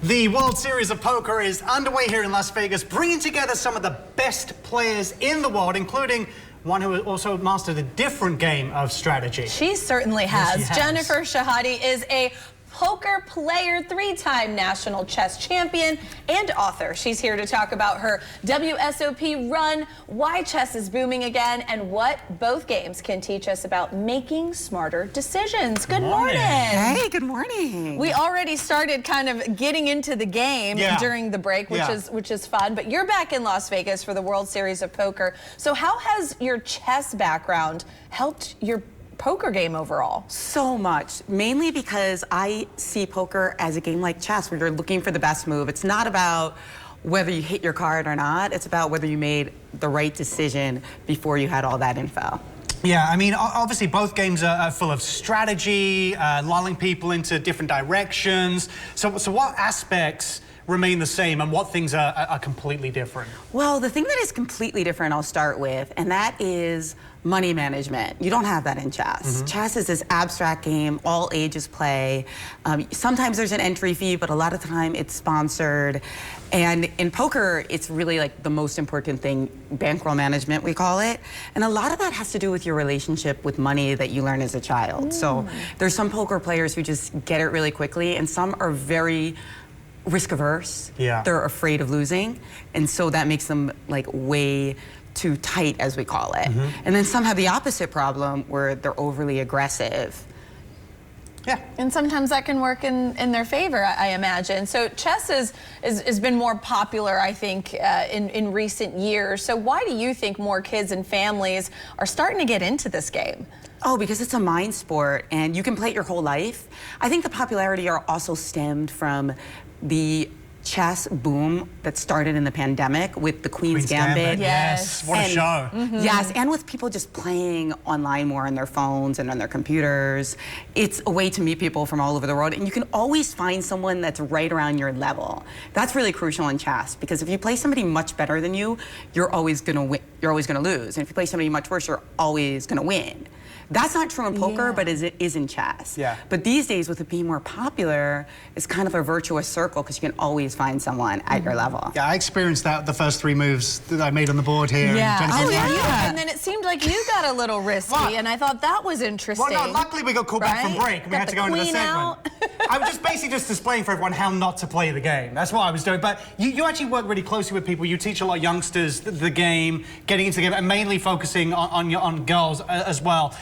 The World Series of Poker is underway here in Las Vegas, bringing together some of the best players in the world, including one who also mastered a different game of strategy. She certainly has. Yes, she has. Jennifer Shahade is a poker player, three-time national chess champion, and author. She's here to talk about her WSOP run, why chess is booming again, and what both games can teach us about making smarter decisions. Good morning. Hey, good morning. We already started kind of getting into the game during the break, which is fun, but you're back in Las Vegas for the World Series of Poker. So how has your chess background helped your poker game overall? So much, mainly because I see poker as a game like chess where you're looking for the best move. It's not about whether you hit your card or not. It's about whether you made the right decision before you had all that info. Yeah, I mean, obviously both games are full of strategy, lulling people into different directions. So what aspects remain the same and what things are completely different? Well, the thing that is completely different, I'll start with, and that is money management. You don't have that in chess. Chess is this abstract game, all ages play. Sometimes there's an entry fee, but a lot of the time it's sponsored. And in poker, it's really like the most important thing, bankroll management, we call it. And a lot of that has to do with your relationship with money that you learn as a child. So there's some poker players who just get it really quickly, and some are very risk averse. Yeah. They're afraid of losing, and so that makes them like way too tight, as we call it. And then some have the opposite problem where they're overly aggressive. Yeah, and sometimes that can work in their favor, I imagine. So chess has been more popular, I think, in recent years. So why do you think more kids and families are starting to get into this game? Oh, because it's a mind sport and you can play it your whole life. I think the popularity are also stemmed from the chess boom that started in the pandemic with the Queen's Gambit. Yes, what a show. Yes, and with people just playing online more on their phones and on their computers. It's a way to meet people from all over the world, and you can always find someone that's right around your level. That's really crucial in chess, because if you play somebody much better than you, you're always gonna win, you're always gonna lose. And if you play somebody much worse, you're always gonna win. That's not true in poker, but it is in chess. Yeah. But these days, with it being more popular, it's kind of a virtuous circle because you can always find someone at your level. Yeah, I experienced that the first three moves that I made on the board here. Yeah. And then it seemed like you got a little risky, and I thought that was interesting. Well, no, luckily we got called back from break. We had to go into the segment. I was just basically just displaying for everyone how not to play the game. That's what I was doing. But you actually work really closely with people. You teach a lot of youngsters the game, getting into the game, and mainly focusing on girls as well.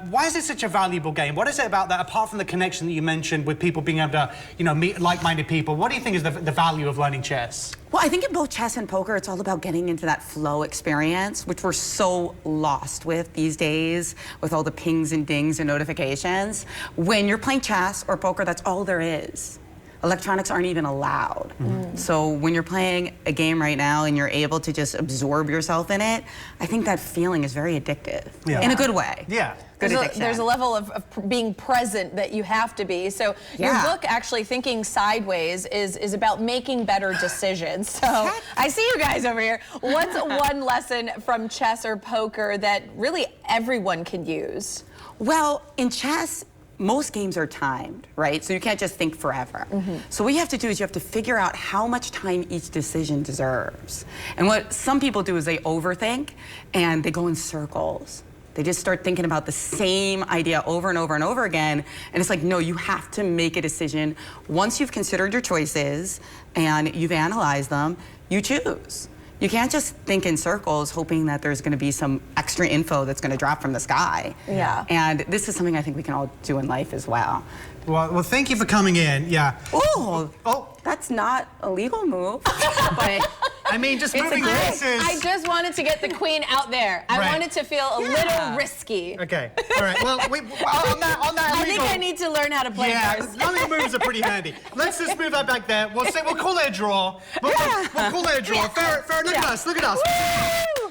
Why is it such a valuable game? What is it about that, apart from the connection that you mentioned with people being able to, you know, meet like-minded people? What do you think is the value of learning chess? Well, I think in both chess and poker, it's all about getting into that flow experience, which we're so lost with these days, with all the pings and dings and notifications. When you're playing chess or poker, that's all there is. Electronics aren't even allowed. So when you're playing a game right now and you're able to just absorb yourself in it, I think that feeling is very addictive. In a good way. Yeah. There's a level of being present that you have to be. So your book, actually, Thinking Sideways, is about making better decisions. So I see you guys over here. What's one lesson from chess or poker that really everyone can use? Well, in chess, most games are timed, right? So you can't just think forever. So what you have to do is you have to figure out how much time each decision deserves. And what some people do is they overthink and they go in circles. They just start thinking about the same idea over and over and over again. And it's like, no, you have to make a decision. Once you've considered your choices and you've analyzed them, you choose. You can't just think in circles hoping that there's going to be some extra info that's going to drop from the sky. And this is something I think we can all do in life as well. Well, thank you for coming in. Oh, that's not a legal move. But I mean, just moving pieces. I just wanted to get the queen out there. I wanted to feel a little risky. Okay. All right. Well, on that I think I need to learn how to play first. Legal moves are pretty handy. Let's just move that back there. We'll call it a draw. We'll call it a draw. Fair. Look at us. Look at us.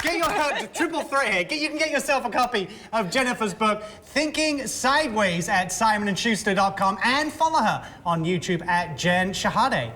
Get your triple threat here. You can get yourself a copy of Jennifer's book, Thinking Sideways, at simonandschuster.com, and follow her on YouTube at Jen Shahade.